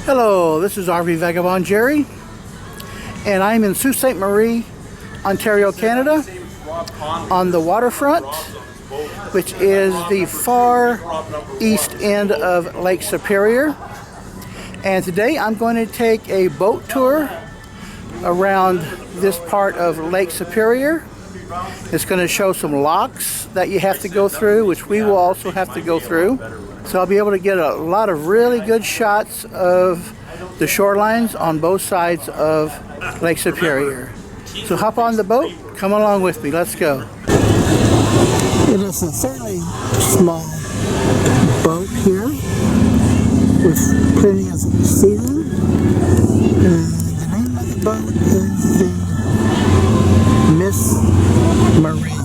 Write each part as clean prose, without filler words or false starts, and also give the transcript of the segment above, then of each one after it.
Hello, this is RV Vagabond Jerry, and I'm in Sault Ste. Marie, Ontario, Canada, on the waterfront, which is the far east end of Lake Superior. And today I'm going to take a boat tour around this part of Lake Superior. It's going to show some locks that you have to go through, which we will also have to go through. So I'll be able to get a lot of really good shots of the shorelines on both sides of Lake Superior. So hop on the boat, come along with me, let's go. It is a fairly small boat here with plenty of seating. The name of the boat is the Miss Marine,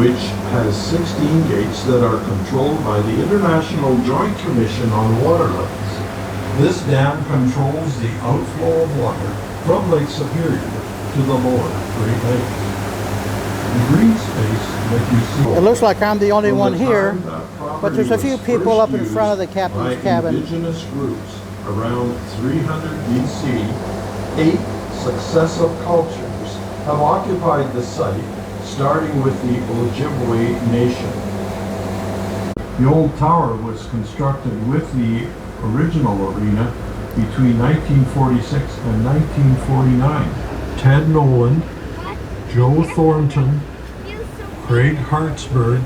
which has 16 gates that are controlled by the International Joint Commission on Waterlands. This dam controls the outflow of water from Lake Superior to the lower Great Lakes. The green space that you see... It looks like I'm the only one here, but there's a few people up in front of the captain's cabin. Indigenous groups around 300 BC, 8 successive cultures have occupied the site, starting with the Ojibwe Nation. The old tower was constructed with the original arena between 1946 and 1949. Ted Noland, Joe Thornton, Craig Hartsburg,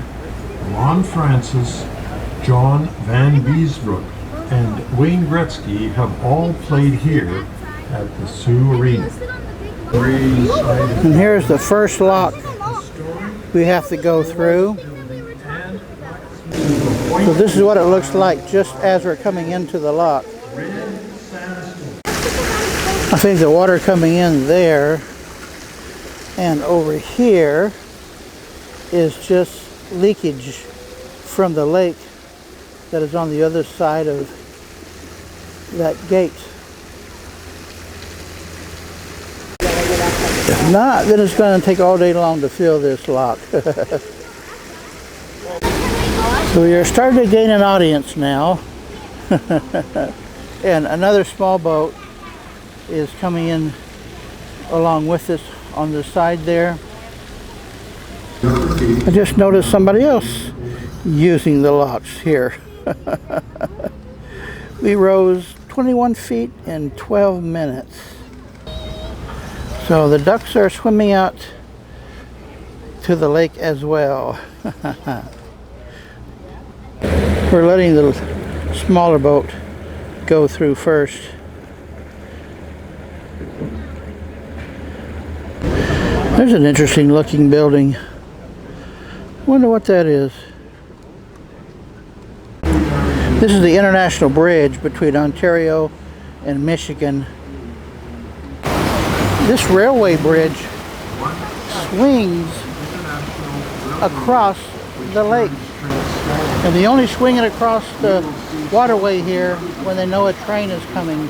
Ron Francis, John Van Beesbrook, and Wayne Gretzky have all played here at the Sioux Arena. And here's the first lock we have to go through. So this is what it looks like just as we're coming into the lock. I think the water coming in there and over here is just leakage from the lake that is on the other side of that gate. If not, then it's going to take all day long to fill this lock. So we are starting to gain an audience now. And another small boat is coming in along with us on the side there. I just noticed somebody else using the locks here. We rose 21 feet in 12 minutes. So the ducks are swimming out to the lake as well. We're letting the smaller boat go through first. There's an interesting looking building. Wonder what that is. This is the international bridge between Ontario and Michigan. This railway bridge swings across the lake. And they only swing it across the waterway here when they know a train is coming.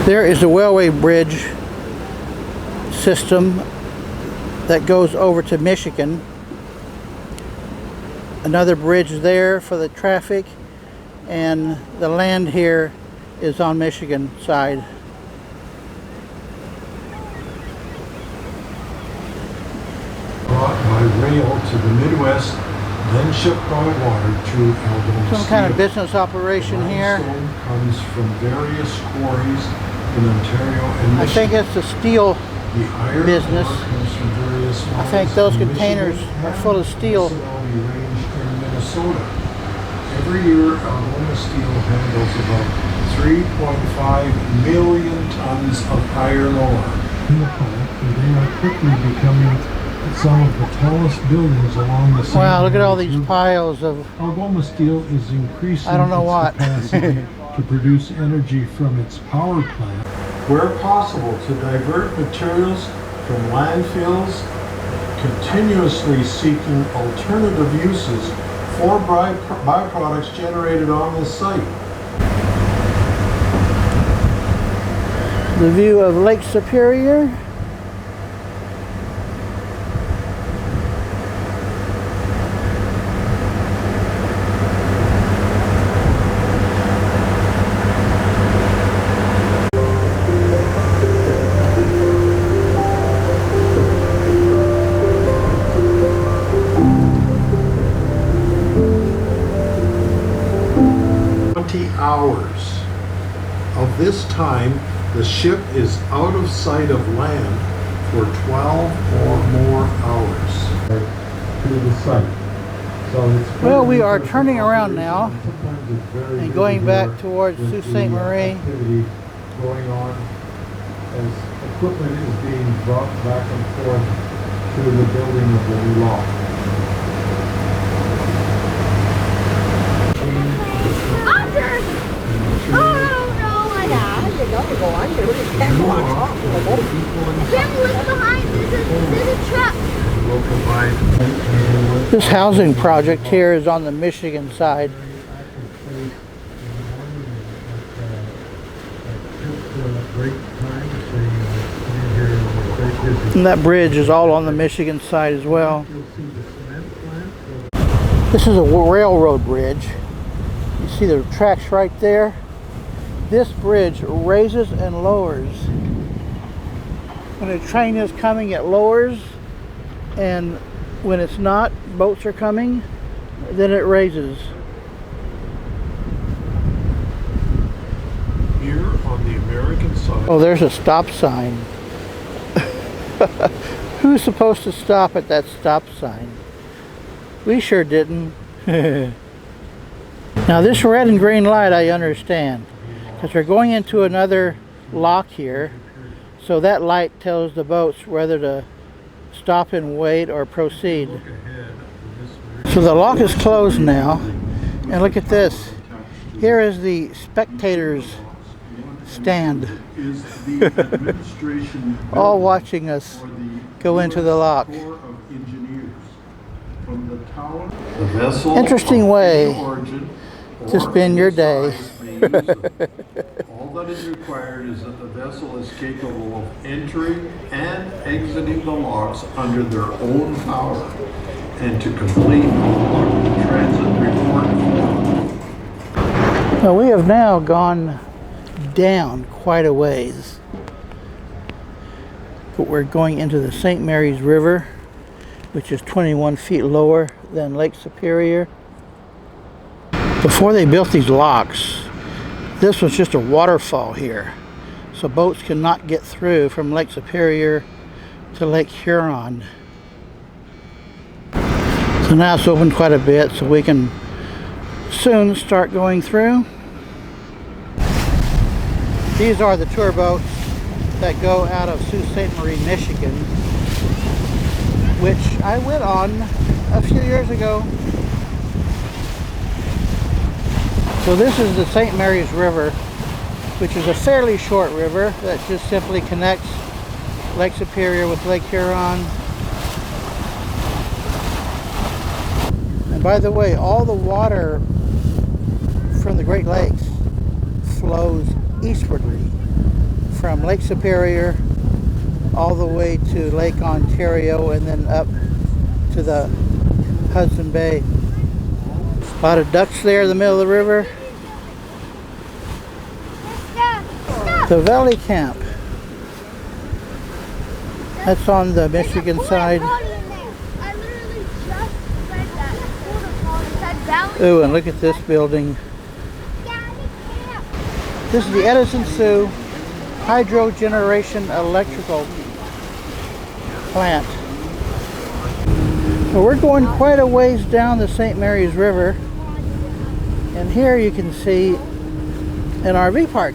There is a railway bridge system that goes over to Michigan. Another bridge there for the traffic, and the land here is on Michigan side. Brought by rail to the Midwest, then shipped by water to Alberta. Some kind of business operation here. Limestone comes from various quarries in Ontario and Michigan. I think it's a steel business. I think those containers are full of steel. Minnesota. Every year, Alberta Steel handles about 3.5 million tons of iron ore in the plant, and they are quickly becoming some of the tallest buildings along the same. Wow, look at all these piles of... Algoma Steel is increasing I don't know what. capacity to produce energy from its power plant, where possible to divert materials from landfills, continuously seeking alternative uses for byproducts generated on this site. The view of Lake Superior. 20 hours. Of this time, the ship is out of sight of land for 12 or more hours to the site. So it's Well, we are turning around now and going back towards Sault Ste. Marie. Going on as equipment is being brought back and forth to the building of the new lock. This housing project here is on the Michigan side. And that bridge is all on the Michigan side as well. This is a railroad bridge. You see the tracks right there? This bridge raises and lowers. When a train is coming, it lowers, and when it's not, boats are coming, then it raises. Here on the American side. Oh, there's a stop sign. Who's supposed to stop at that stop sign? We sure didn't. Now this red and green light I understand, because we're going into another lock here, so that light tells the boats whether to stop and wait or proceed. So the lock is closed now, and look at this. Here is the spectators stand, all watching us go into the lock. Interesting way to spend your day. All that is required is that the vessel is capable of entering and exiting the locks under their own power, and to complete the transit report form. Well, we have now gone down quite a ways, but we're going into the St. Mary's River, which is 21 feet lower than Lake Superior. Before they built these locks, this was just a waterfall here, so boats cannot get through from Lake Superior to Lake Huron. So now it's opened quite a bit, so we can soon start going through. These are the tour boats that go out of Sault Ste. Marie, Michigan, which I went on a few years ago. So this is the St. Mary's River, which is a fairly short river that just simply connects Lake Superior with Lake Huron. And by the way, all the water from the Great Lakes flows eastwardly from Lake Superior all the way to Lake Ontario and then up to the Hudson Bay. A lot of ducks there in the middle of the river. The Valley Camp. That's on the Michigan side. Ooh, and look at this building. This is the Edison Sioux Hydro Generation Electrical Plant. Well, we're going quite a ways down the St. Mary's River, and here you can see an RV park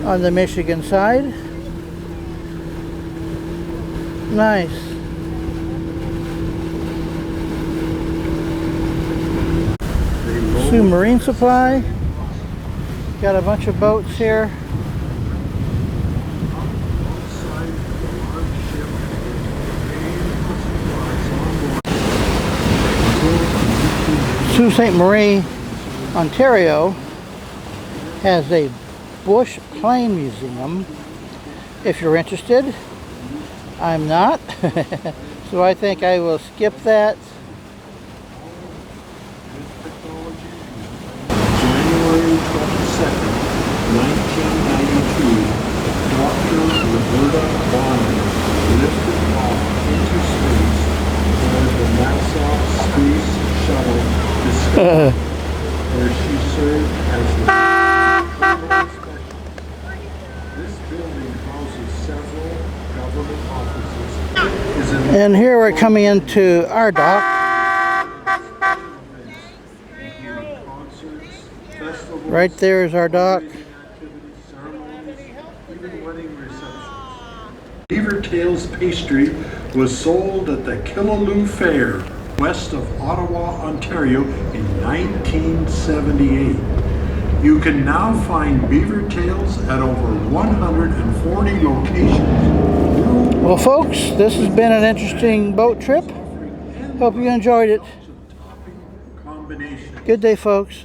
on the Michigan side. Nice. Sioux Marine Supply. Got a bunch of boats here. Sault Ste. Marie, Ontario has a Bush Plane Museum. If you're interested, I'm not. So I think I will skip that. January 22nd, 1992, Dr. Roberta Bonner lifted off into space as the NASA Space Shuttle Discovery, where she serve as the control specialist. This building houses several government offices. And here we're coming into our dock. Concerts, festivals, Right there is our dock. activities, ceremonies, even wedding receptions. Beaver Tails pastry was sold at the Killaloo Fair, west of Ottawa, Ontario in 1978. You can now find beaver tails at over 140 locations. Well, folks, this has been an interesting boat trip. Hope you enjoyed it. Combination. Good day, folks.